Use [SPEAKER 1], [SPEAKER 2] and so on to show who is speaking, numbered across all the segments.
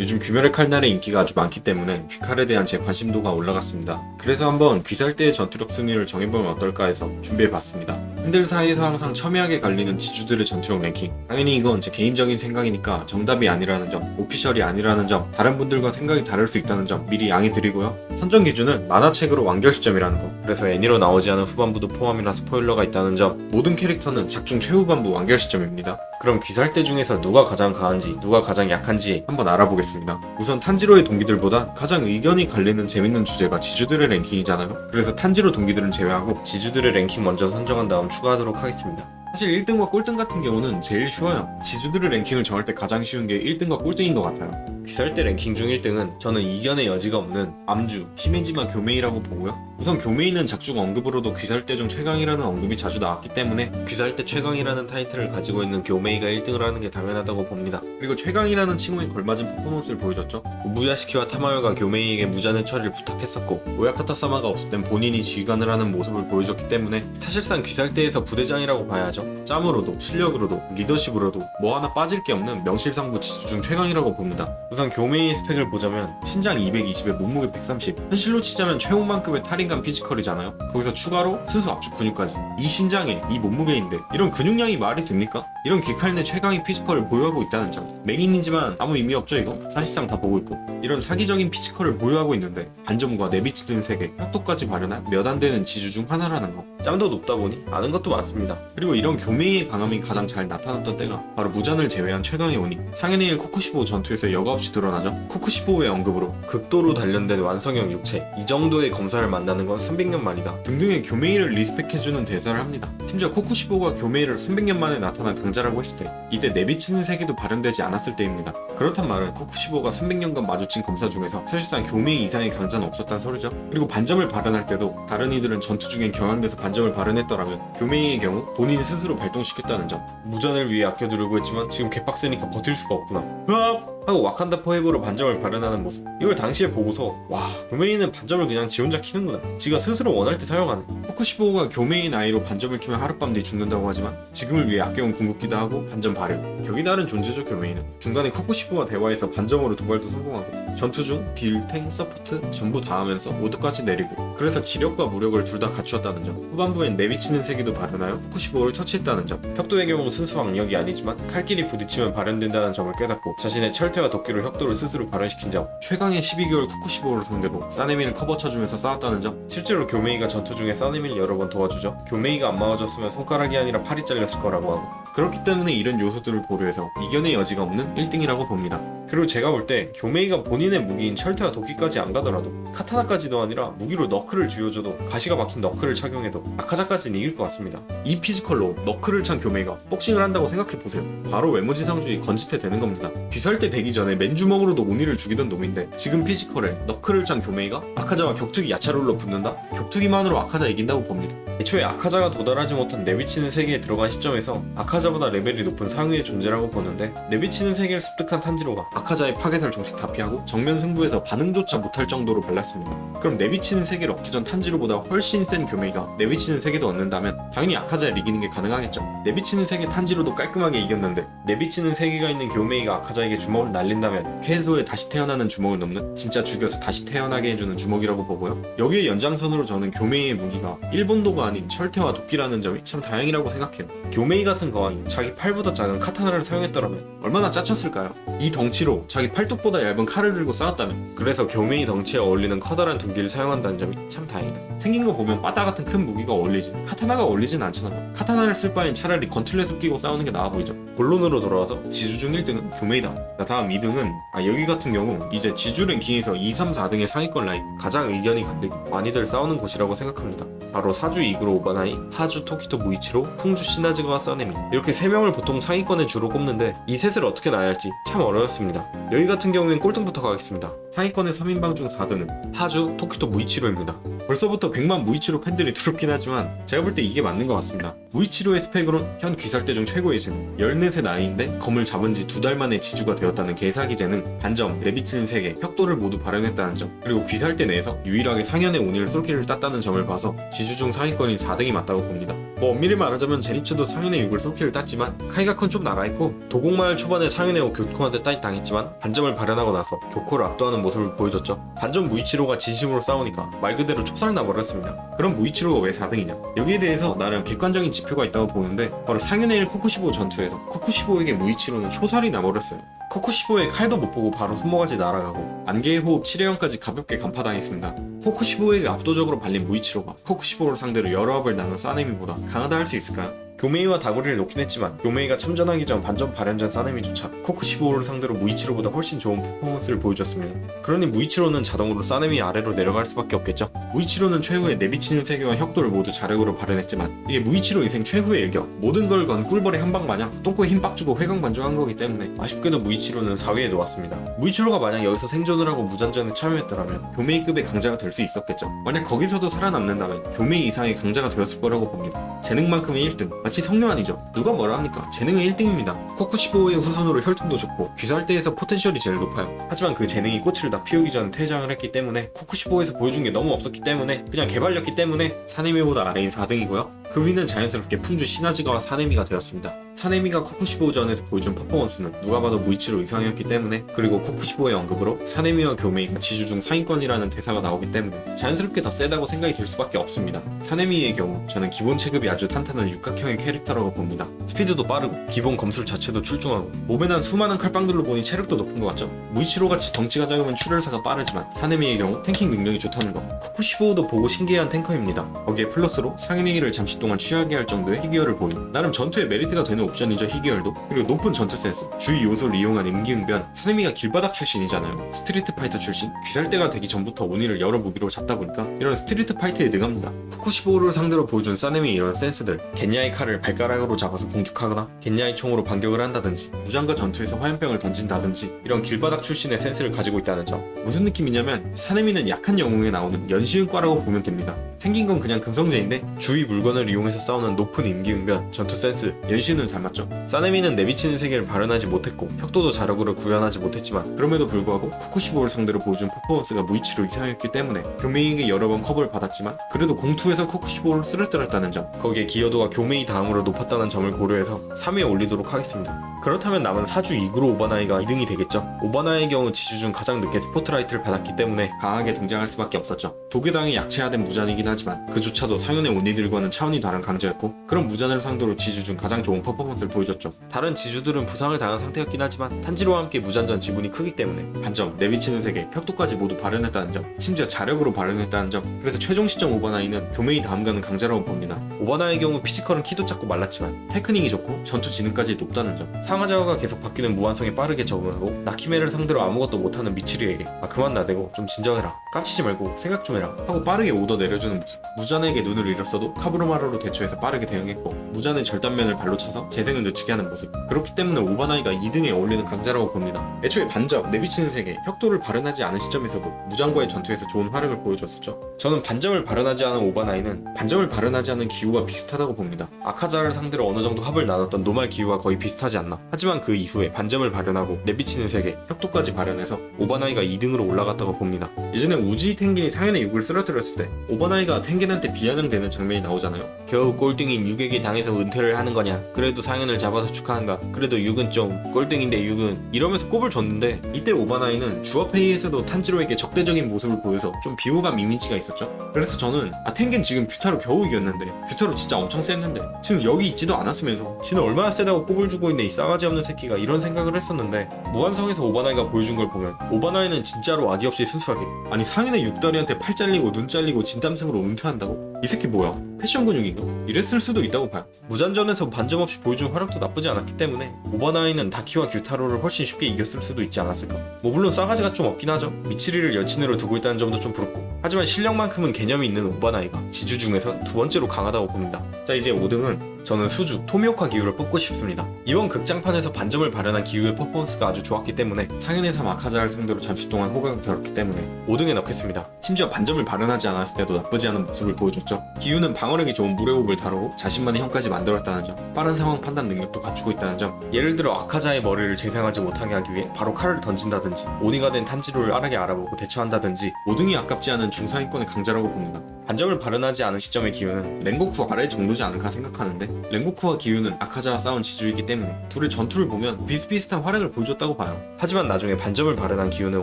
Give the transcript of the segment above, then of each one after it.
[SPEAKER 1] 요즘 귀멸의 칼날의 인기가 아주 많기 때문에 귀칼에 대한 제 관심도가 올라갔습니다. 그래서 한번 귀살대의 전투력 순위를 정해보면 어떨까 해서 준비해봤습니다. 팬들 사이에서 항상 첨예하게 갈리는 지주들의 전투력 랭킹, 당연히 이건 제 개인적인 생각이니까 정답이 아니라는 점, 오피셜이 아니라는 점, 다른 분들과 생각이 다를 수 있다는 점 미리 양해 드리고요. 선정 기준은 만화책으로 완결 시점이라는 거, 그래서 애니로 나오지 않은 후반부도 포함이라 스포일러가 있다는 점, 모든 캐릭터는 작중 최후반부 완결 시점입니다. 그럼 귀살대 중에서 누가 가장 강한지, 누가 가장 약한지 한번 알아보겠습니다. 우선 탄지로의 동기들보다 가장 의견이 갈리는 재밌는 주제가 지주들의 랭킹이잖아요. 그래서 탄지로 동기들은 제외하고 지주들의 랭킹 먼저 선정한 다음 추가하도록 하겠습니다. 사실 1등과 꼴등 같은 경우는 제일 쉬워요. 지주들의 랭킹을 정할 때 가장 쉬운 게 1등과 꼴등인 것 같아요. 귀살대 랭킹 중 1등은 저는 이견의 여지가 없는 암주, 히메지마 교메이라고 보고요. 우선 교메이는 작중 언급으로도 귀살대 중 최강이라는 언급이 자주 나왔기 때문에 귀살대 최강이라는 타이틀을 가지고 있는 교메이가 1등을 하는 게 당연하다고 봅니다. 그리고 최강이라는 칭호에 걸맞은 퍼포먼스를 보여줬죠. 무야시키와 타마요가 교메이에게 무자는 처리를 부탁했었고, 오야카타 사마가 없을 땐 본인이 지휘관을 하는 모습을 보여줬기 때문에 사실상 귀살대에서 부대장이라고 봐야죠. 짬으로도 실력으로도 리더십으로도 뭐 하나 빠질 게 없는 명실상부 지주 중 최강이라고 봅니다. 우선 교메이의 스펙을 보자면 신장 220에 몸무게 130, 현실로 치자면 최홍만급의 탈인간 피지컬이잖아요. 거기서 추가로 순수 압축 근육까지. 이 신장에 이 몸무게인데 이런 근육량이 말이 됩니까? 이런 귀칼 내 최강의 피지컬을 보유하고 있다는 점. 맹인이지만 아무 의미 없죠 이거? 사실상 다 보고 있고. 이런 사기적인 피지컬을 보유하고 있는데 반점과 내비치는 세계, 혁도까지 발현한 몇 안 되는 지주 중 하나라는 거. 짬도 높다 보니 아는 것도 많습니다. 그리고 이런 교메이의 강함이 가장 잘 나타났던 때가 바로 무잔을 제외한 최강의 오니 상현의 일 코쿠시보 전투에서 여과 없이 드러나죠. 코쿠시보의 언급으로 극도로 단련된 완성형 육체, 이 정도의 검사를 만나는 건 300년 만이다 등등의 교메이를 리스펙해주는 대사를 합니다. 심지어 코쿠시보가 교메이를 300년 만에 나타난 강자라고 했을 때 이때 내비치는 세계도 발현되지 않았을 때입니다. 그렇단 말은 코쿠시보가 300년간 마주친 검사 중에서 사실상 교메이 이상의 강자는 없었단 소리죠. 그리고 반점을 발현할 때도 다른 이들은 전투 중엔 경향돼서 반점을 발현했더라면 교메이의 경우 본인 스스로 발동시켰다는 점. 무전을 위해 아껴두려고 했지만 지금 개빡세니까 버틸 수가 없구나. 으악! 하고 와칸다 포에버로 반점을 발현하는 모습. 이걸 당시에 보고서 와, 교메이는 반점을 그냥 지 혼자 키는구나. 지가 스스로 원할 때 사용하네. 코쿠시보가 교메이 나이로 반점을 키면 하룻밤 뒤 죽는다고 하지만 지금을 위해 아껴온 궁극기도 하고 반점 발효. 격이 다른 존재죠 교메이는. 중간에 코쿠시보와 대화에서 반점으로 도발도 성공하고 전투 중 딜, 탱, 서포트 전부 다 하면서 모두까지 내리고, 그래서 지력과 무력을 둘 다 갖추었다는 점. 후반부엔 내비치는 세계도 발현하여 코쿠시보를 처치했다는 점. 혁도의 경우 순수 악력이 아니지만 칼끼리 부딪히면 발현된다는 점을 깨닫고 자신의 철퇴와 도끼로 혁도를 스스로 발현시킨 점. 최강의 12개월 코쿠시보를 상대로 사네미를 커버 쳐주면서 싸웠다는 점. 실제로 교메이가 전투 중에 사네미를 여러 번 도와주죠. 교메이가 안 막아줬으면 손가락이 아니라 팔이 잘렸을 거라고 하고. 그렇기 때문에 이런 요소들을 고려해서 이견의 여지가 없는 1등이라고 봅니다. 그리고 제가 볼 때 교메이가 본인의 무기인 철퇴와 도끼까지 안 가더라도 카타나까지도 아니라 무기로 너클을 쥐어줘도 가시가 막힌 너클을 착용해도 아카자까지는 이길 것 같습니다. 이 피지컬로 너클을 찬 교메이가 복싱을 한다고 생각해보세요. 바로 외모지상주의 건지태 되는 겁니다. 귀살대 되기 전에 맨주먹으로도 오니를 죽이던 놈인데 지금 피지컬에 너클을 찬 교메이가 아카자와 격투기 야차롤로 붙는다? 격투기만으로 아카자 이긴다고 봅니다. 애초에 아카자가 도달하지 못한 내비치는 세계에 들어간 시점에서 아카자보다 레벨이 높은 상위의 존재라고 보는데, 내비치는 세계를 습득한 탄지로가 아카자의 파괴살 종식 다 피하고 정면 승부에서 반응조차 못할 정도로 발랐습니다. 그럼 내비치는 세계를 얻기 전 탄지로보다 훨씬 센 교메이가 내비치는 세계도 얻는다면 당연히 아카자를 이기는 게 가능하겠죠. 내비치는 세계 탄지로도 깔끔하게 이겼는데 내비치는 세계가 있는 교메이가 아카자에게 주먹을 날린다면 켄소의 다시 태어나는 주먹을 넘는, 진짜 죽여서 다시 태어나게 해주는 주먹이라고 보고요. 여기에 연장선으로 저는 교메이의 무기가 일본도가 아닌 철퇴와 도끼라는 점이 참 다행이라고 생각해요. 교메이 같은 거왕이 자기 팔보다 작은 카타나를 사용했더라면 얼마나 짜쳤을까요? 이 덩치로 자기 팔뚝보다 얇은 칼을 들고 싸웠다면. 그래서 교메이 덩치에 어울리는 커다란 둔기를 사용한다는 점이 참 다행이다. 생긴 거 보면 바다 같은 큰 무기가 어울리지 카타나가 어울리진 않잖아요. 카타나를 쓸 바엔 차라리 건틀렛을 끼고 싸우는 게 나아 보이죠. 본론으로 돌아와서 지주 중 1등은 교메이다. 자, 다음 2등은 여기 같은 경우 이제 지주 랭킹에서 2, 3, 4등의 상위권 라인, 가장 의견이 갈리고 많이들 싸우는 곳이라고 생각합니다. 바로 사주 이그로 오바나이, 하주 토키토 무이치로, 풍주 시나즈가와 써네미, 이렇게 3명을 보통 상위권에 주로 꼽는데 이 셋을 어떻게 놔야 할지 참 어려웠습니다. 여기 같은 경우엔 꼴등부터 가겠습니다. 상위권의 3인방 중 4등은 하주 토키토 무이치로입니다. 벌써부터 100만 무이치로 팬들이 두렵긴 하지만 제가 볼 때 이게 맞는 것 같습니다. 무이치로의 스펙으론 현 귀살대 중 최고의 재능, 14세 나이인데 검을 잡은 지 2달 만에 지주가 되었다는 개사기 재능, 반점, 내비치는 3개, 혁도를 모두 발현했다는 점, 그리고 귀살대 내에서 유일하게 상현의 오니를 쏠기를 땄다는 점을 봐서 지주 중 상위권인 4등이 맞다고 봅니다. 뭐 엄밀히 말하자면 제니츠도 상현의 6을 쏠기를 땄지만 카이가콘 좀 나가있고, 도곡마을 초반에 상현의 5 교코한테 따이 당했지만 반점을 발현하고 나서 교코를 압도하는 모습을 보여줬죠. 반점 무이치로가 진심으로 싸우니까 말 그대로 촉살 나버렸습니다. 그럼 무이치로가 왜 4등이냐? 여기에 대해서 나름 객관적인 지표가 있다고 보는데, 바로 상현의 1 코쿠시보 전투에서 코쿠시보에게 무이치로는 초살이 나버렸어요. 코쿠시보의 칼도 못 보고 바로 손모가지 날아가고 안개의 호흡 7회형까지 가볍게 간파당했습니다. 코쿠시보에게 압도적으로 발린 무이치로가 코쿠시보를 상대로 여러 합을 나눈 사네미보다 강하다 할 수 있을까요? 교메이와 다구리를 놓긴 했지만 교메이가 참전하기 전 반전 발현전 사네미조차 코쿠시보를 상대로 무이치로보다 훨씬 좋은 퍼포먼스를 보여줬습니다. 그러니 무이치로는 자동으로 사네미 아래로 내려갈 수밖에 없겠죠. 무이치로는 최후의 내비치는 세계와 혁도를 모두 자력으로 발현했지만 이게 무이치로 인생 최후의 일격, 모든 걸 건 꿀벌의 한방 마냥 똥꼬에 힘 빡 주고 회광반조한 거기 때문에 아쉽게도 무이치로는 4위에 놓았습니다. 무이치로가 만약 여기서 생존을 하고 무전전에 참여했더라면 교메이급의 강자가 될 수 있었겠죠. 만약 거기서도 살아남는다면 교메이 이상의 강자가 되었을 거라고 봅니다. 재능만큼의 1등, 마치 성녀아니죠. 누가 뭐라 하니까 재능은 1등입니다. 코쿠시보의 후손으로 혈통도 좋고 귀살대에서 포텐셜이 제일 높아요. 하지만 그 재능이 꽃을 다 피우기 전 퇴장을 했기 때문에 코쿠시보에서 보여준 게 너무 없었기 때문에 그냥 개발렸기 때문에 사네미보다 아래인 4등이고요. 그 위는 자연스럽게 풍주 시나지가와 사네미가 되었습니다. 사네미가 코쿠시보전에서 보여준 퍼포먼스는 누가 봐도 무이치로 이상이었기 때문에, 그리고 코쿠시보의 언급으로 사네미와 교메이가 지주 중 상위권이라는 대사가 나오기 때문에 자연스럽게 더 세다고 생각이 들 수밖에 없습니다. 사네미의 경우 저는 기본 체급이 아주 탄탄한 육각형의 캐릭터라고 봅니다. 스피드도 빠르고 기본 검술 자체도 출중하고 몸에 난 수많은 칼빵들로 보니 체력도 높은 것 같죠. 무이치로같이 덩치가 작으면 출혈사가 빠르지만 사네미의 경우 탱킹 능력이 좋다는 거, 코쿠시보도 보고 신기한 탱커입니다. 거기에 플러스로 상인의기를 잠시 동안 취하게 할 정도의 희귀혈을 보인, 나름 전투에 메리트가 되는 옵션이죠. 희귀혈도. 그리고 높은 전투 센스, 주위 요소를 이용한 임기응변. 사네미가 길바닥 출신이잖아요. 스트리트 파이터 출신. 귀살대가 되기 전부터 오니를 여러 무기로 잡다 보니까 이런 스트리트 파이트에 능합니다. 코쿠시보를 상대로 보여준 사네미의 이런 센스들, 겐야의 칼을 발가락으로 잡아서 공격하거나 겐야의 총으로 반격을 한다든지, 무장과 전투에서 화염병을 던진다든지, 이런 길바닥 출신의 센스를 가지고 있다는 점. 무슨 느낌이냐면 사네미는 약한 영웅에 나오는 연시은과라고 보면 됩니다. 생긴 건 그냥 금성제인데 주위 물건을 이용해서 싸우는 높은 임기응변, 전투 센스, 연시은을 닮았죠. 사네미는 내비치는 세계를 발현하지 못했고 혁도도 자력으로 구현하지 못했지만 그럼에도 불구하고 코쿠시보를 상대로 보여준 퍼포먼스가 무이치로 이상했기 때문에 교메이에게 여러 번 컵을 받았지만 그래도 공투에서 코쿠시보를 쓰러뜨렸다는 점, 거기에 기여도가 교메이 다음으로 높았다는 점을 고려해서 3위에 올리도록 하겠습니다. 그렇다면 남은 사주 이구로 오바나이가 2등이 되겠죠. 오바나이의 경우 지주 중 가장 늦게 스포트라이트를 받았기 때문에 강하게 등장할 수밖에 없었죠. 도교당이 약체화된 무잔이긴 하지만 그조차도 상현의 오니들과는 차원이 다른 강자였고, 그런 무잔을 상대로 지주 중 가장 좋은 퍼포먼스를 보여줬죠. 다른 지주들은 부상을 당한 상태였긴 하지만 탄지로와 함께 무잔전 지분이 크기 때문에 반점, 내비치는 세계, 혁도까지 모두 발현했다는 점, 심지어 자력으로 발현했다는 점, 그래서 최종 시점 오바나이는 교메이 다음 가는 강자라고 봅니다. 오바나이의 경우 피지컬은 키도 작고 말랐지만 테크닉이 좋고 전투 지능까지 높다는 점, 상하자와가 계속 바뀌는 무한성에 빠르게 적응하고 나키메를 상대로 아무것도 못하는 미치리에게 그만 나대고 좀 진정해라, 깝치지 말고 생각 좀 해라 하고 빠르게 오더 내려주는 모습, 무잔에게 눈을 잃었어도 카브로마루로 대처해서 빠르게 대응했고 무잔의 절단면을 발로 차서 재생을 늦추게 하는 모습, 그렇기 때문에 오바나이가 2등에 어울리는 강자라고 봅니다. 애초에 반점, 내비치는 세계, 혁도를 발현하지 않은 시점에서도 무장과의 전투에서 좋은 활약을 보여줬었죠. 저는 반점을 발현하지 않은 오바나이는 반점을 발현하지 않은 기후와 비슷하다고 봅니다. 아카자를 상대로 어느 정도 합을 나눴던 노말 기후와 거의 비슷하지 않나. 하지만 그 이후에 반점을 발현하고 내비치는 세계, 혁도까지 발현해서 오바나이가 2등으로 올라갔다고 봅니다. 예전에 우지히 텐겐이 상현의 6을 쓰러뜨렸을 때 오바나이가 텐겐한테 비아냥대는 장면이 나오잖아요. 겨우 꼴등인 6에게 당해서 은퇴를 하는 거냐, 그래도 상현을 잡아서 축하한다, 그래도 6은 좀 꼴등인데 6은, 이러면서 꼽을 줬는데 이때 오바나이는 주어페이에서도 탄지로에게 적대적인 모습을 보여서 좀 비호감 이미지가 있었죠. 그래서 저는 텐겐 지금 뷰타로 겨우 이겼는데, 뷰타로 진짜 엄청 셌는데 지금 여기 있지도 않았으면서 지는 얼마나 세다고 꼽을 주고 있네 이 싸가지 없는 새끼가, 이런 생각을 했었는데 무한성에서 오바나이가 보여준 걸 보면 오바나이는 진짜로 아기 없이 순수하게, 아니 상현의 6다리한테 팔 잘리고 눈 잘리고 진땀승으로 은퇴한다고? 이 새끼 뭐야? 패션 근육인가? 이랬을 수도 있다고 봐요. 무잔전에서 반점 없이 보여준 활약도 나쁘지 않았기 때문에 오바나이는 다키와 규타로를 훨씬 쉽게 이겼을 수도 있지 않았을까. 뭐 물론 싸가지가 좀 없긴 하죠. 미치리를 여친으로 두고 있다는 점도 좀 부럽고, 하지만 실력만큼은 개념이 있는 오바나이가 지주 중에서 두 번째로 강하다고 봅니다. 자, 이제 5등은 저는 수주, 토미오카 기우를 뽑고 싶습니다. 이번 극장판에서 반점을 발현한 기우의 퍼포먼스가 아주 좋았기 때문에 상현의 삶 아카자를 상대로 잠시 동안 호각을 겨뤘기 때문에 5등에 넣겠습니다. 심지어 반점을 발현하지 않았을 때도 나쁘지 않은 모습을 보여줬죠. 기우는 방어력이 좋은 물의 호흡을 다루고 자신만의 형까지 만들었다는 점, 빠른 상황 판단 능력도 갖추고 있다는 점, 예를 들어 아카자의 머리를 재생하지 못하게 하기 위해 바로 칼을 던진다든지 오니가 된 탄지로를 빠르게 알아보고 대처한다든지 5등이 아깝지 않은 중상위권의 강자라고 봅니다. 반점을 발현하지 않은 시점의 기우는 랭고쿠 아래 정도지 않을까 생각하는데, 랭고쿠와 기우는 아카자와 싸운 지주이기 때문에 둘의 전투를 보면 비슷비슷한 활약을 보여줬다고 봐요. 하지만 나중에 반점을 발현한 기우는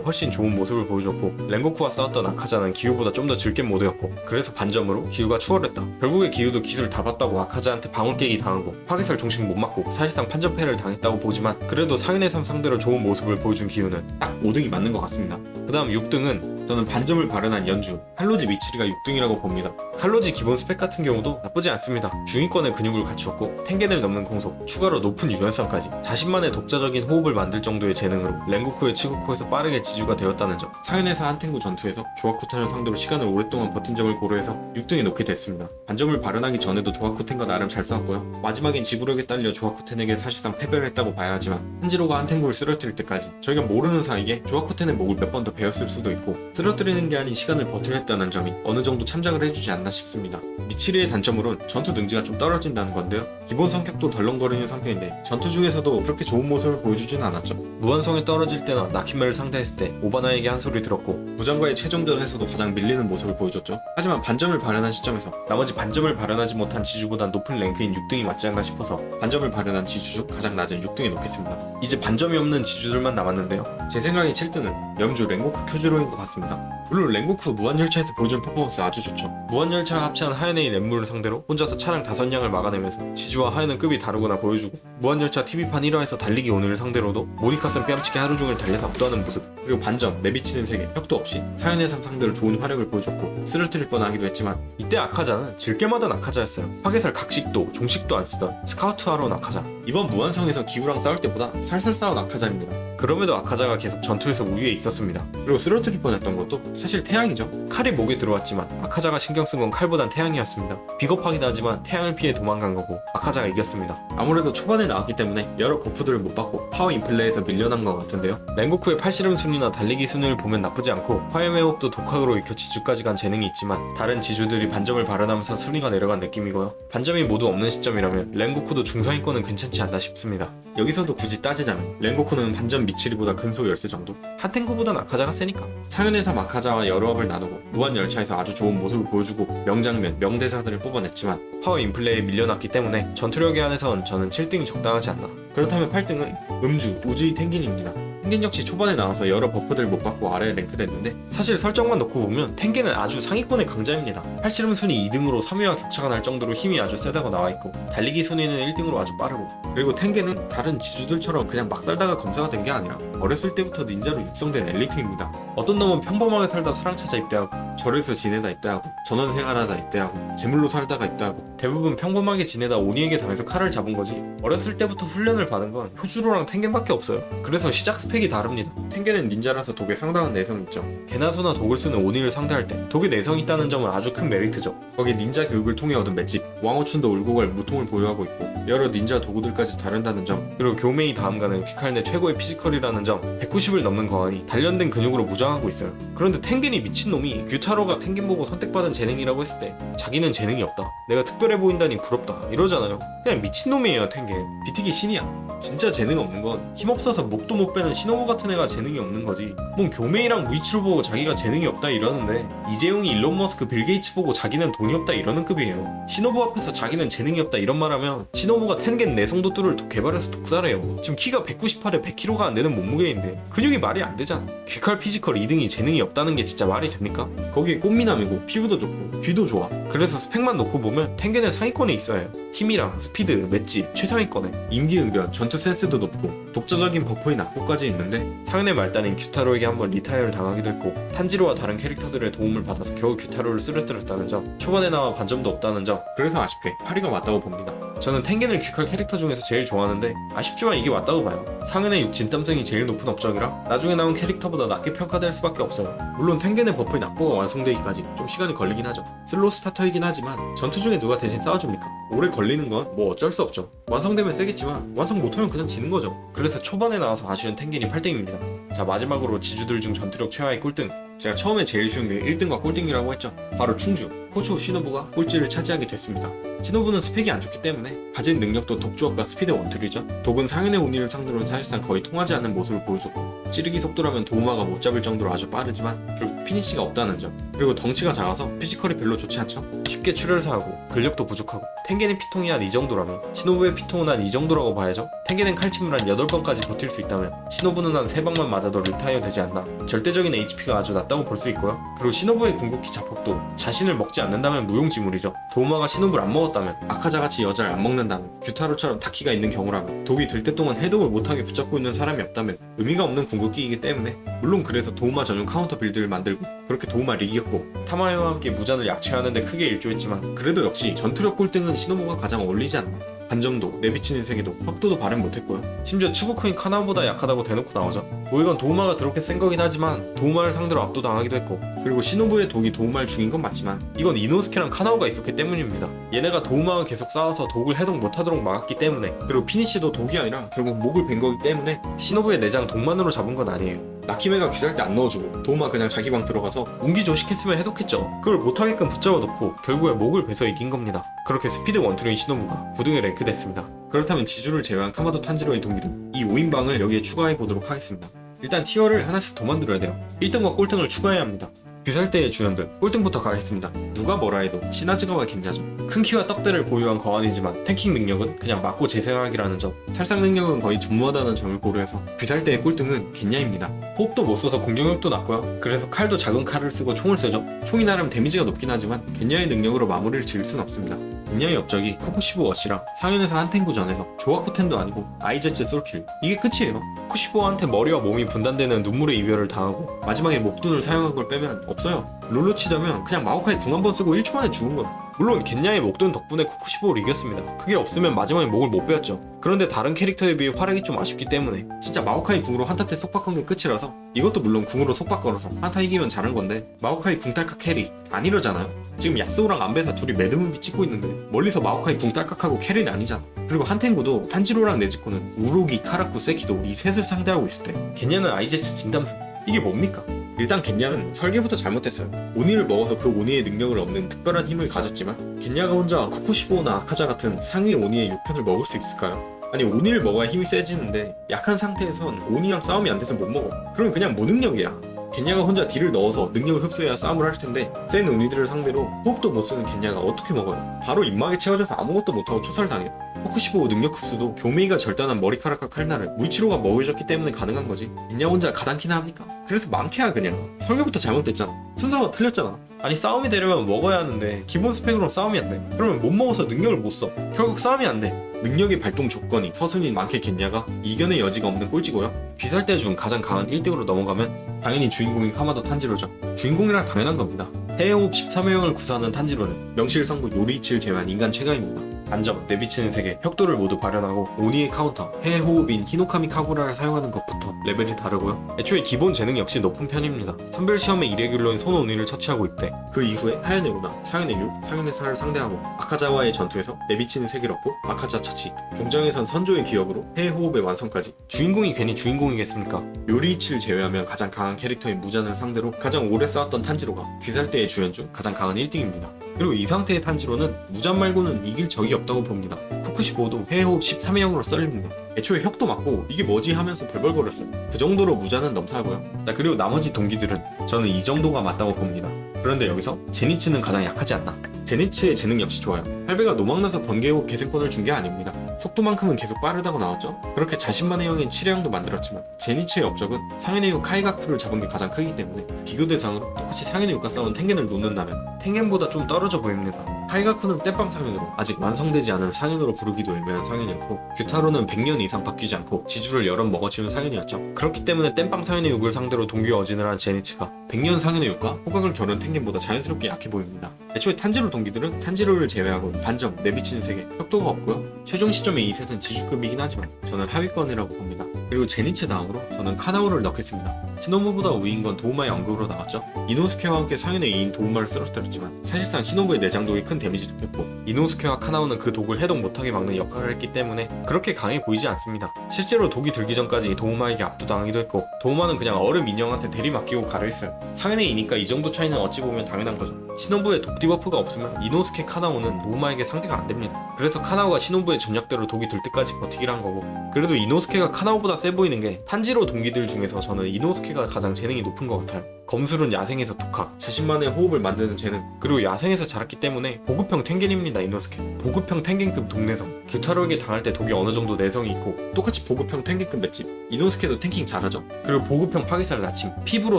[SPEAKER 1] 훨씬 좋은 모습을 보여줬고, 랭고쿠와 싸웠던 아카자는 기우보다 좀 더 즐겜 모드였고, 그래서 반점으로 기우가 추월했다. 결국에 기우도 기술 다 봤다고 아카자한테 방울 깨기 당하고 화개살 종식 못 맞고 사실상 판정패를 당했다고 보지만, 그래도 상인의 삶 상대로 좋은 모습을 보여준 기우는 딱 5등이 맞는 것 같습니다. 그 다음 6등은 저는 반점을 발현한 연주, 칼로지 미치리가 6등이라고 봅니다. 칼로지 기본 스펙 같은 경우도 나쁘지 않습니다. 중위권의 근육을 갖추었고 텐겐을 넘는 공속, 추가로 높은 유연성까지, 자신만의 독자적인 호흡을 만들 정도의 재능으로 랭고쿠의 치고코에서 빠르게 지주가 되었다는 점, 사연에서 한텐구 전투에서 조아쿠텐을 상대로 시간을 오랫동안 버틴 점을 고려해서 6등에 놓게 됐습니다. 반점을 발현하기 전에도 조아쿠텐과 나름 잘 싸웠고요. 마지막엔 지구력에 딸려 조아쿠텐에게 사실상 패배를 했다고 봐야 하지만, 한지로가 한텐구를 쓰러뜨릴 때까지 저희가 모르는 사이에 조아쿠텐의 목을 몇 번 더 베었을 수도 있고, 쓰러뜨리는 게 아닌 시간을 버텨야 했다는 점이 어느 정도 참작을 해주지 않나 싶습니다. 미치리의 단점으론 전투 능지가 좀 떨어진다는 건데요. 기본 성격도 덜렁거리는 상태인데 전투 중에서도 그렇게 좋은 모습을 보여주진 않았죠. 무한성에 떨어질 때나 나키메를 상대했을 때 오바나에게 한 소리 들었고, 무장과의 최종전에서도 가장 밀리는 모습을 보여줬죠. 하지만 반점을 발현한 시점에서 나머지 반점을 발현하지 못한 지주보다 높은 랭크인 6등이 맞지 않나 싶어서 반점을 발현한 지주 중 가장 낮은 6등에 놓겠습니다. 이제 반점이 없는 지주들만 남았는데요. 제 생각에 7등은 염주 랭고쿠 쿄지로인 것 같습니다. 물론 랭고쿠 무한열차에서 보여준 퍼포먼스 아주 좋죠. 무한열차가 합체한 하연의 렘무를 상대로 혼자서 차량 5량을 막아내면서 지주와 하연은 급이 다르구나 보여주고, 무한열차 TV판 1화에서 달리기 오늘을 상대로도 모니카슨 뺨치게 하루종일 달려서 압도하는 모습, 그리고 반점, 내비치는 세계, 혁도 없이 사연의 삶 상대로 좋은 활약을 보여줬고 쓰러뜨릴 뻔하기도 했지만, 이때 아카자는 질게마던 아카자였어요. 화개살 각식도 종식도 안 쓰던 스카우트하러 온 아카자. 이번 무한성에서 기우랑 싸울 때보다 살살 싸운 아카자입니다. 그럼에도 아카자가 계속 전투에서 우위에 있었습니다. 그리고 쓰러뜨릴 뻔했던 것도 사실 태양이죠. 칼이 목에 들어왔지만 아카자가 신경 쓴 건 칼보단 태양이었습니다. 비겁하긴 하지만 태양을 피해 도망간 거고 아카자가 이겼습니다. 아무래도 초반에 나왔기 때문에 여러 버프들을 못 받고 파워 인플레에서 밀려난 것 같은데요. 랭고쿠의 팔씨름 순위나 달리기 순위를 보면 나쁘지 않고, 화염의 호흡도 독학으로 익혀 지주까지 간 재능이 있지만 다른 지주들이 반점을 발현하면서 순위가 내려간 느낌이고요. 반점이 모두 없는 시점이라면 랭고쿠도 중상위권은 괜찮지 않나 싶습니다. 여기서도 굳이 따지자면 랭고쿠는 반점 미치리보다 근소 열세 정도? 하텐구보단 아카자가 세니까. 사연의 삶 아카자와 여러 합을 나누고 무한열차에서 아주 좋은 모습을 보여주고 명장면, 명대사들을 뽑아냈지만 파워 인플레이에 밀려났기 때문에 전투력에 한해선 저는 7등이 적당하지 않나. 그렇다면 8등은 음주, 우주이 텐긴입니다. 텐겐 역시 초반에 나와서 여러 버프들 못 받고 아래에 랭크됐는데, 사실 설정만 놓고 보면 텐겐은 아주 상위권의 강자입니다. 팔씨름 순위 2등으로 3위와 격차가 날 정도로 힘이 아주 세다고 나와있고, 달리기 순위는 1등으로 아주 빠르고, 그리고 텐겐은 다른 지주들처럼 그냥 막 살다가 검사가 된 게 아니라 어렸을 때부터 닌자로 육성된 엘리트입니다. 어떤 놈은 평범하게 살다 사랑 찾아 입대하고, 절에서 지내다 입대하고, 전원 생활하다 입대하고, 제물로 살다가 입대하고, 대부분 평범하게 지내다 오니에게 당해서 칼을 잡은 거지, 어렸을 때부터 훈련을 받은 건 효주로랑 텐겐밖에 없어요. 그래서 시작 스펙이 다릅니다. 텐겐은 닌자라서 독에 상당한 내성이 있죠. 개나소나 독을 쓰는 오니를 상대할 때 독에 내성이 있다는 점은 아주 큰 메리트죠. 거기 닌자 교육을 통해 얻은 맷집, 왕호춘도 울고 갈 무통을 보유하고 있고, 여러 닌자 도구들까지 다룬다는 점, 그리고 교메이 다음가는 휘칼네 최고의 피지컬이라는 점, 190을 넘는 거하니 단련된 근육으로 무장하고 있어요. 그런데 텐겐이 미친놈이 규타로가 텐겐 보고 선택받은 재능이라고 했을 때 자기는 재능이 없다, 내가 특별해 보인다니 부럽다 이러잖아요. 그냥 미친놈이에요. 텐겐 비트기 신이야. 진짜 재능 없는 건 힘없어서 목도 못 빼는 시노부 같은 애가 재능이 없는 거지. 뭔 교메이랑 무이치로 보고 자기가 재능이 없다 이러는데, 이재용이 일론 머스크 빌 게이츠 보고 자기는 돈이 없다 이러는 급이에요. 시노부 앞에서 자기는 재능이 없다 이런 말하면 시노부가 텐겐 내성도 뚫을 개발해서 독살해요. 지금 키가 198에 100kg가 안 되는 몸무게인데 근육이 말이 안 되잖아. 귀칼 피지컬 2등이 재능이 없다는 게 진짜 말이 됩니까? 거기에 꽃미남이고 피부도 좋고 귀도 좋아. 그래서 스펙만 놓고 보면 텐겐은 상위권에 있어야 해요. 힘이랑 스피드, 맷집 최상위권에. 임기응변, 전투 센스도 높고 독자적인 버프인 악보까지 있는데 상은의 말단인 규타로에게 한번 리타이어를 당하기도 했고 탄지로와 다른 캐릭터들의 도움을 받아서 겨우 규타로를 쓰러뜨렸다는 점, 초반에 나와 반점도 없다는 점, 그래서 아쉽게 8위가 맞다고 봅니다. 저는 텐겐을 귀칼 캐릭터 중에서 제일 좋아하는데 아쉽지만 이게 맞다고 봐요. 상은의 6 진땀성이 제일 높은 업적이라 나중에 나온 캐릭터보다 낮게 평가될 수밖에 없어요. 물론 텐겐의 버프인 악보가 완성되기까지 좀 시간이 걸리긴 하죠. 슬로우 스타터이긴 하지만 전투 중에 누가 대신 싸워줍니까? 오래 걸리는 건 뭐 어쩔 수 없죠. 완성되면 세겠지만 완성 못하면 그냥 지는 거죠. 그래서 초반에 나와서 아쉬운 텐겐이 8등입니다. 자, 마지막으로 지주들 중 전투력 최하의 꼴등, 제가 처음에 제일 쉬운 게 1등과 꼴등이라고 했죠. 바로 충주, 호초 시노부가 꼴찌를 차지하게 됐습니다. 시노부는 스펙이 안 좋기 때문에 가진 능력도 독주업과 스피드 원툴이죠. 독은 상인의 운이를 상대로 사실상 거의 통하지 않는 모습을 보여줬고 찌르기 속도라면 도우마가 못 잡을 정도로 아주 빠르지만 결국 피니시가 없다는 점, 그리고 덩치가 작아서 피지컬이 별로 좋지 않죠. 쉽게 출혈사하고 근력도 부족하고 텐겐의 피통이 한 이 정도라면 시노부의 피통은 한 이 정도라고 봐야죠. 텐겐은 칼침을 한 8번까지 버틸 수 있다면 시노부는 한 3방만 맞아도 리타이어 되지 않나. 절대적인 HP가 아주 낮다고 볼 수 있고요. 그리고 시노부의 궁극기 자폭도 자신을 먹지 않는다면 무용지물이죠. 도우마가 시노부를 안 먹었다면, 아카자같이 여자를 안 먹는다면, 규타로처럼 다키가 있는 경우라면, 독이 들 때 동안 해독을 못하게 붙잡고 있는 사람이 없다면 의미가 없는 궁극기이기 때문에, 물론 그래서 도우마 전용 카운터 빌드를 만들고 그렇게 도우마를 이겼고 타마요와 함께 무잔을 약체하는데 크게 일조했지만 그래도 역시 전투력 꼴등은 시노부가 가장 어울리지 않나. 반점도, 내비치는 세계도, 혁도도 발휘 못했고요. 심지어 추구크인 카나보다 약하다고 대놓고 나오죠. 뭐 이건 도우마가 그렇게 센 거긴 하지만 도우마를 상대로 압도당하기도 했고, 그리고 시노부의 독이 도우마를 죽인 건 맞지만 이건 이노스케랑 카나오가 있었기 때문입니다. 얘네가 도우마와 계속 싸워서 독을 해독 못하도록 막았기 때문에, 그리고 피니쉬도 독이 아니라 결국 목을 벤 거기 때문에 시노부의 내장 독만으로 잡은 건 아니에요. 나키메가 귀살 때 안 넣어주고 도우마 그냥 자기 방 들어가서 운기 조식했으면 해독했죠. 그걸 못하게끔 붙잡아놓고 결국에 목을 베서 이긴 겁니다. 그렇게 스피드 원투인 시노부가 9등에 랭크됐습니다. 그렇다면 지주를 제외한 카마도 탄지로의 동기들, 이 5인방을 여기에 추가해보도록 하겠습니다. 일단 티어를 하나씩 더 만들어야 돼요. 1등과 꼴등을 추가해야 합니다. 귀살대의 주연들, 꼴등부터 가겠습니다. 누가 뭐라 해도 시나즈가와 겐자죠. 큰 키와 떡대를 보유한 거안이지만 탱킹 능력은 그냥 맞고 재생하기라는 점, 살상 능력은 거의 전무하다는 점을 고려해서 귀살대의 꼴등은 겐야입니다. 호흡도 못 써서 공격력도 낮고요. 그래서 칼도 작은 칼을 쓰고 총을 쓰죠. 총이 나름 데미지가 높긴 하지만 겐야의 능력으로 마무리를 지을 순 없습니다. 겐야의 업적이 코쿠시보 워시랑 상현에서 한탱구전에서 조아쿠텐도 아니고 아이제츠 솔킬, 이게 끝이에요. 코쿠시보한테 머리와 몸이 분단되는 눈물의 이별을 당하고 마지막에 목둔을 사용한 걸 빼면 없어요. 롤로 치자면 그냥 마오카이 궁 한 번 쓰고 1초 만에 죽은 거야. 물론 겐야의 목돈 덕분에 코쿠시보를 이겼습니다. 그게 없으면 마지막에 목을 못 베었죠. 그런데 다른 캐릭터에 비해 활약이 좀 아쉽기 때문에 진짜 마오카이 궁으로 한타 때 속박한 게 끝이라서, 이것도 물론 궁으로 속박 걸어서 한타 이기면 잘한 건데 마오카이 궁 딸깍 캐리 안 이러잖아요. 지금 야스오랑 안베사 둘이 매드문비 찍고 있는데 멀리서 마오카이 궁 딸깍하고 캐리는 아니잖아. 그리고 한텐구도 탄지로랑 네즈코는 우로기, 카라쿠, 세키도 이 셋을 상대하고 있을 때 겐야는 아이제츠 진담승, 이게 뭡니까? 일단 겐야는 설계부터 잘못됐어요. 오니를 먹어서 그 오니의 능력을 얻는 특별한 힘을 가졌지만 겐야가 혼자 코쿠시보나 아카자 같은 상위 오니의 6편을 먹을 수 있을까요? 아니, 오니를 먹어야 힘이 세지는데 약한 상태에선 오니랑 싸움이 안 돼서 못 먹어. 그럼 그냥 무능력이야. 겐야가 혼자 딜을 넣어서 능력을 흡수해야 싸움을 할 텐데 센 오니들을 상대로 호흡도 못 쓰는 겐야가 어떻게 먹어요? 바로 입막에 채워져서 아무것도 못하고 초살당해요. 코쿠시보 능력 흡수도 교메이가 절단한 머리카락과 칼날을 무이치로가 먹여줬기 때문에 가능한 거지. 겐야 혼자 가당키나 합니까? 그래서 많게야 그냥. 설계부터 잘못됐잖아. 순서가 틀렸잖아. 아니, 싸움이 되려면 먹어야 하는데 기본 스펙으로 싸움이 안 돼. 그러면 못 먹어서 능력을 못 써. 결국 싸움이 안 돼. 능력의 발동 조건이 서순인 많게 겐야가 이견의 여지가 없는 꼴찌고요. 귀살대 중 가장 강한 1등으로 넘어가면 당연히 주인공인 카마도 탄지로죠. 주인공이라 당연한 겁니다. 해외호흡 13회형을 구사하는 탄지로는 명실상부 요리이치를 제외한 인간 최강입니다. 단점, 내비치는 세계, 혁도를 모두 발현하고 오니의 카운터, 해호흡인 히노카미 카구라를 사용하는 것부터 레벨이 다르고요. 애초에 기본 재능 역시 높은 편입니다. 선별시험에 이레귤러인 손오니를 처치하고 있대. 그 이후에 하연의 우나, 상현의 유, 상현의 사를 상대하고 아카자와의 전투에서 내비치는 세계를 얻고 아카자 처치, 종장에선 선조의 기억으로 해호흡의 완성까지. 주인공이 괜히 주인공이겠습니까? 요리이치를 제외하면 가장 강한 캐릭터인 무잔을 상대로 가장 오래 싸웠던 탄지로가 귀살대의 주연 중 가장 강한 1등입니다. 그리고 이 상태의 탄지로는 무잔 말고는 이길 적이 없다고 봅니다. 코쿠시보도 해호흡 13회형으로 썰립니다. 애초에 혁도 맞고 이게 뭐지 하면서 벌벌거렸어요. 그 정도로 무잔은 넘사고요. 자, 그리고 나머지 동기들은 저는 이 정도가 맞다고 봅니다. 그런데 여기서 제니츠는 가장 약하지 않나? 제니츠의 재능 역시 좋아요. 할배가 노망나서 번개호 개세권을 준 게 아닙니다. 속도만큼은 계속 빠르다고 나왔죠. 그렇게 자신만의 형인 칠해형도 만들었지만 제니츠의 업적은 상현의 유 카이가쿠를 잡은 게 가장 크기 때문에 비교 대상으로 똑같이 상현의 유가 싸운 텐겐을 놓는다면 텐겐보다 좀 떨어져 보입니다. 타이가쿠는 땜빵 상인으로 아직 완성되지 않은 상인으로 부르기도 애매한 상인이었고, 규타로는 100년 이상 바뀌지 않고 지주를 여러 먹어치운 상인이었죠. 그렇기 때문에 땜빵 상인의 육을 상대로 동기와 어진을 한 제니츠가 100년 상인의 육과 호각을 겨룬 텐겐보다 자연스럽게 약해 보입니다. 애초에 탄지로 동기들은 탄지로를 제외하고 반점, 내비치는 세계, 혁도가 없고요. 최종 시점에 이 셋은 지주급이긴 하지만 저는 하위권이라고 봅니다. 그리고 제니츠 다음으로 저는 카나오를 넣겠습니다. 시노부보다 우위인 건 도우마의 언급으로 나왔죠. 이노스케와 함께 상인의 2인 도우마를 쓰러뜨렸지만 사실상 시노부의 내장독이 큰 데미지를 뺐고, 이노스케와 카나오는 그 독을 해독 못하게 막는 역할을 했기 때문에 그렇게 강해 보이지 않습니다. 실제로 독이 들기 전까지 도우마에게 압도당하기도 했고, 도우마는 그냥 얼음 인형한테 대리맡기고 가려했어요. 상인의 2니까 이 정도 차이는 어찌 보면 당연한 거죠. 시노부의 독 디버프가 없으면 이노스케 카나오는 도우마에게 상대가 안 됩니다. 그래서 카나오가 시노부의 전략대로 독이 들 때까지 버티기를 한 거고, 그래도 이노스케가 카나오보다 세 보이는 게 탄지로 동기들 중에서 저는 이노스케가 가장 재능이 높은 것 같아요. 검술은 야생에서 독학, 자신만의 호흡을 만드는 재능, 그리고 야생에서 자랐기 때문에 보급형 탱겐입니다. 이노스케 보급형 탱겐급 독내성, 규타로에게 당할 때 독이 어느 정도 내성이 있고, 똑같이 보급형 탱겐급 맷집, 이노스케도 탱킹 잘하죠. 그리고 보급형 파괴살 나침, 피부로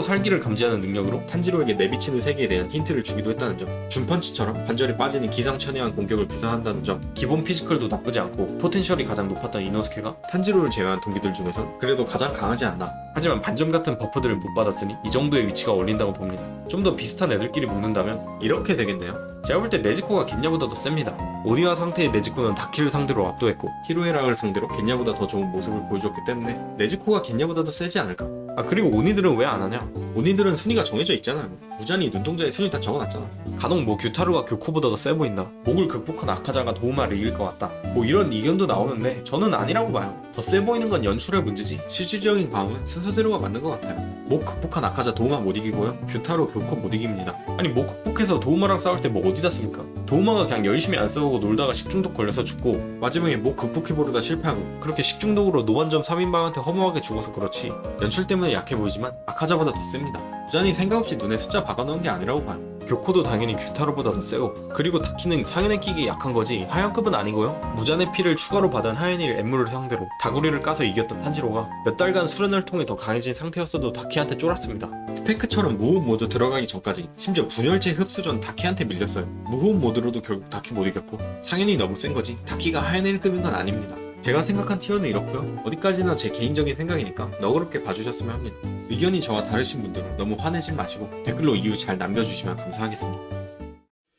[SPEAKER 1] 살기를 감지하는 능력으로 탄지로에게 내비치는 세계에 대한 힌트를 주기도 했다는 점, 준펀치처럼 관절이 빠지는 기상천외한 공격을 부상한다는 점, 기본 피지컬도 나쁘지 않고 포텐셜이 가장 높았던 이노스케가 탄지로를 제외한 동기들 중에선 그래도 가장 강하지 않나. 하지만 반점 같은 버프들을 못 받았으니 이 정도의 위치가 어울린다고 봅니다. 좀 더 비슷한 애들끼리 묶는다면 이렇게 되겠네요. 제가 볼 때 네즈코가 겐냐보다 더 셉니다. 오니와 상태의 네즈코는 다키를 상대로 압도했고, 히로에락을 상대로 겐냐보다 더 좋은 모습을 보여줬기 때문에 네즈코가 겐냐보다 더 세지 않을까. 그리고 오니들은 왜 안 하냐? 오니들은 순위가 정해져 있잖아요. 무잔이 눈동자에 순위 다 적어놨잖아. 간혹 뭐 규타루가 교코보다 더 세 보인다, 목을 극복한 아카자가 도우마를 이길 것 같다, 뭐 이런 의견도 나오는데 저는 아니라고 봐요. 더 세 보이는 건 연출의 문제지 실질적인 과음은 순서대로가 맞는 것 같아요. 목 극복한 아카자 도우마 못 이기고요, 규타루 교코 못 이깁니다. 아니 목 극복해서 도우마랑 싸울 때 뭐 어디다 씁니까? 도우마가 그냥 열심히 안 싸우고 놀다가 식중독 걸려서 죽고, 마지막에 목 극복해보려다 실패하고, 그렇게 식중독으로 노반점 3인방한테 허무하게 죽어서 그렇지 연출 때문에 약해 보이지만 아카자보다 더 셉니다. 무잔이 생각 없이 눈에 숫자 박아넣은 게 아니라고 봐요. 교코도 당연히 규타로보다 더 세고, 그리고 다키는 상현의 끼기에 약한 거지 하연급은 아니고요. 무잔의 피를 추가로 받은 하연일 엠무를 상대로 다구리를 까서 이겼던 탄지로가 몇 달간 수련을 통해 더 강해진 상태였어도 다키한테 쫄았습니다. 스페크처럼 무호흡 모드 들어가기 전까지 심지어 분열체 흡수 전 다키한테 밀렸어요. 무호흡 모드로도 결국 다키 못 이겼고, 상현이 너무 센 거지 다키가 하연일급인 건 아닙니다. 제가 생각한 티어는 이렇고요. 어디까지나 제 개인적인 생각이니까 너그럽게 봐주셨으면 합니다. 의견이 저와 다르신 분들은 너무 화내지 마시고 댓글로 이유 잘 남겨주시면 감사하겠습니다.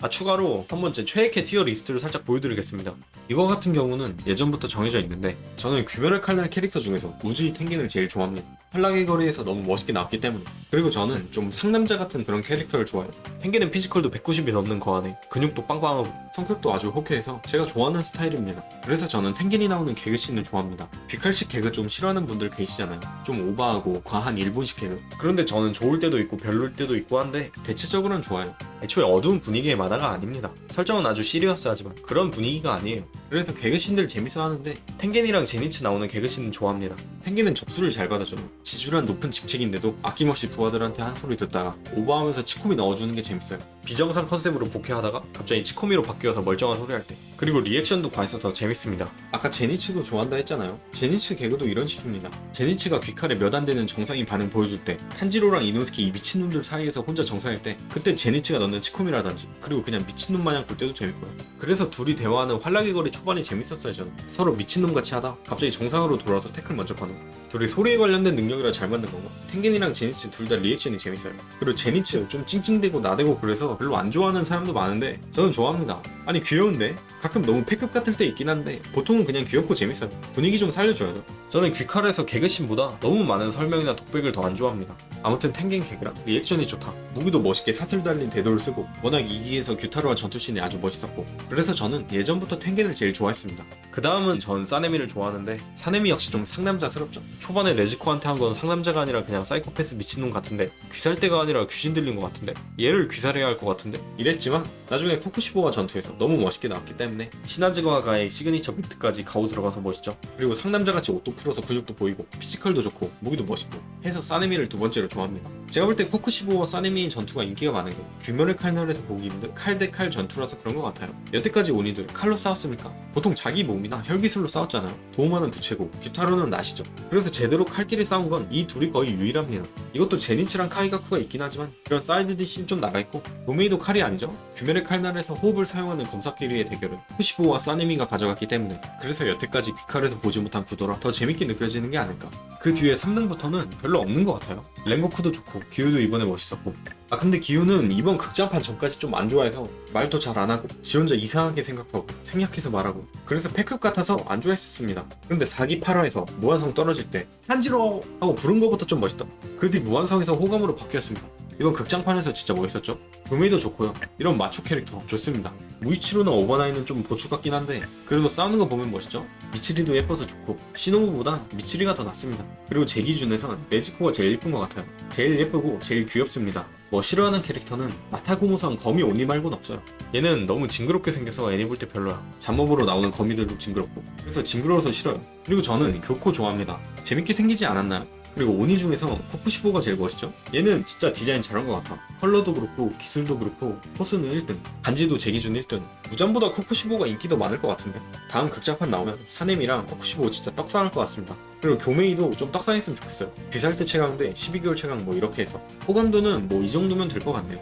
[SPEAKER 1] 추가로 한번 제 최애캐 티어 리스트를 살짝 보여드리겠습니다. 이거 같은 경우는 예전부터 정해져 있는데, 저는 귀멸의 칼날 캐릭터 중에서 우주이 탱겐을 제일 좋아합니다. 활락의 거리에서 너무 멋있게 나왔기 때문에. 그리고 저는 좀 상남자 같은 그런 캐릭터를 좋아해요. 탱겐은 피지컬도 190이 넘는 거안에 근육도 빵빵하고 성격도 아주 호쾌해서 제가 좋아하는 스타일입니다. 그래서 저는 탱겐이 나오는 개그씬을 좋아합니다. 귀칼식 개그 좀 싫어하는 분들 계시잖아요. 좀 오버하고 과한 일본식 개그. 그런데 저는 좋을 때도 있고 별로일 때도 있고 한데 대체적으로는 좋아요. 애초에 어두운 분위기의 만화가 아닙니다. 설정은 아주 시리어스하지만 그런 분위기가 아니에요. 그래서 개그씬들 재밌어 하는데, 탱겐이랑 제니츠 나오는 개그씬은 좋아합니다. 탱겐은 접수를 잘 받아줘요. 지주란 높은 직책인데도 아낌없이 부하들한테 한 소리 듣다가 오버하면서 치코미 넣어주는 게 재밌어요. 비정상 컨셉으로 복귀하다가 갑자기 치코미로 바뀌어서 멀쩡한 소리 할 때. 그리고 리액션도 과해서 더 재밌습니다. 아까 제니츠도 좋아한다 했잖아요. 제니츠 개그도 이런 식입니다. 제니츠가 귀칼에 몇 안 되는 정상인 반응 보여줄 때, 탄지로랑 이노스케 이 미친놈들 사이에서 혼자 정상일 때 그때 제니츠가 넣는 치코미라든지, 그리고 그냥 미친놈 마냥 볼 때도 재밌고요. 그래서 둘이 대화하는 활락의 거리 초반이 재밌었어요. 저는 서로 미친놈 같이 하다 갑자기 정상으로 돌아와서 태클 먼저 거는 거. 둘이 소리에 관련된 능력이라 잘 맞는 건가? 탱겐이랑 제니츠 둘 다 리액션이 재밌어요. 그리고 제니츠 좀 찡찡대고 나대고 그래서 별로 안 좋아하는 사람도 많은데 저는 좋아합니다. 아니 귀여운데? 가끔 너무 패급 같을 때 있긴 한데 보통은 그냥 귀엽고 재밌어요. 분위기 좀 살려줘야죠. 저는 귀칼에서 개그씬보다 너무 많은 설명이나 독백을 더 안 좋아합니다. 아무튼 탱겐 개그랑 리액션이 좋다. 무기도 멋있게 사슬 달린 대도를 쓰고, 워낙 이기에서 규타로와 전투씬이 아주 멋있었고, 그래서 저는 예전부터 탱겐을 제일 좋아했습니다. 그 다음은 전 사네미를 좋아하는데, 사네미 역시 좀 상남자스럽죠. 초반에 레지코한테 한 건 상남자가 아니라 그냥 사이코패스 미친놈 같은데, 귀살대가 아니라 귀신 들린 것 같은데, 얘를 귀살해야 할 것 같은데 이랬지만 나중에 코쿠시보와 전투에서 너무 멋있게 나왔기 때문에 시나즈가와가의 시그니처 비트까지 가오 들어가서 멋있죠. 그리고 상남자같이 옷도 풀어서 근육도 보이고 피지컬도 좋고 무기도 멋있고 해서 사네미를 두 번째로 좋아합니다. 제가 볼 때 코쿠시보와 사네미의 전투가 인기가 많은 게 귀멸의 칼날에서 보기 힘든 칼 대 칼 전투라서 그런 것 같아요. 여태까지 오니들 칼로 싸웠습니까? 보통 자기 몸이나 혈기술로 싸웠잖아요. 도우마는 부채고 규타로는 낫이죠. 그래서 제대로 칼끼리 싸운 건 이 둘이 거의 유일합니다. 이것도 제니치랑 카이가쿠가 있긴 하지만 이런 사이드 디시 좀 나가있고 도메이도 칼이 아니죠. 규멸의 칼날에서 호흡을 사용하는 검사끼리의 대결은 쿠시보와 사네미가 가져갔기 때문에 그래서 여태까지 귀칼에서 보지 못한 구도라 더 재밌게 느껴지는 게 아닐까. 그 뒤에 3등부터는 별로 없는 것 같아요. 랭고쿠도 좋고 기우도 이번에 멋있었고 근데 기우는 이번 극장판 전까지 좀 안 좋아해서 말도 잘 안 하고 지 혼자 이상하게 생각하고 생략해서 말하고 그래서 패급 같아서 안 좋아했었습니다. 그런데 4기 8화에서 무한성 떨어질 때 탄지로 하고 부른 거부터 좀 멋있다. 그 뒤 무한성에서 호감으로 바뀌었습니다. 이번 극장판에서 진짜 멋있었죠? 도메이도 좋고요. 이런 마초 캐릭터 좋습니다. 무이치로나 오버나이는 좀 보충 같긴 한데 그래도 싸우는 거 보면 멋있죠? 미치리도 예뻐서 좋고 시노부보다 미치리가 더 낫습니다. 그리고 제 기준에선 네즈코가 제일 예쁜 것 같아요. 제일 예쁘고 제일 귀엽습니다. 뭐 싫어하는 캐릭터는 마타고모상 거미 오니 말고는 없어요. 얘는 너무 징그럽게 생겨서 애니 볼 때 별로야. 잡몹으로 나오는 거미들도 징그럽고 그래서 징그러워서 싫어요. 그리고 저는 교코 좋아합니다. 재밌게 생기지 않았나요? 그리고 오니 중에서 코쿠시보가 제일 멋있죠? 얘는 진짜 디자인 잘한 것 같아. 컬러도 그렇고 기술도 그렇고 포스는 1등, 간지도 제 기준 1등. 무잠보다 코쿠시보가 인기도 많을 것 같은데 다음 극장판 나오면 사넴이랑 코쿠시보 진짜 떡상할 것 같습니다. 그리고 교메이도 좀 떡상했으면 좋겠어요. 귀살대 최강대 12개월 최강 뭐 이렇게 해서 호감도는 뭐 이 정도면 될 것 같네요.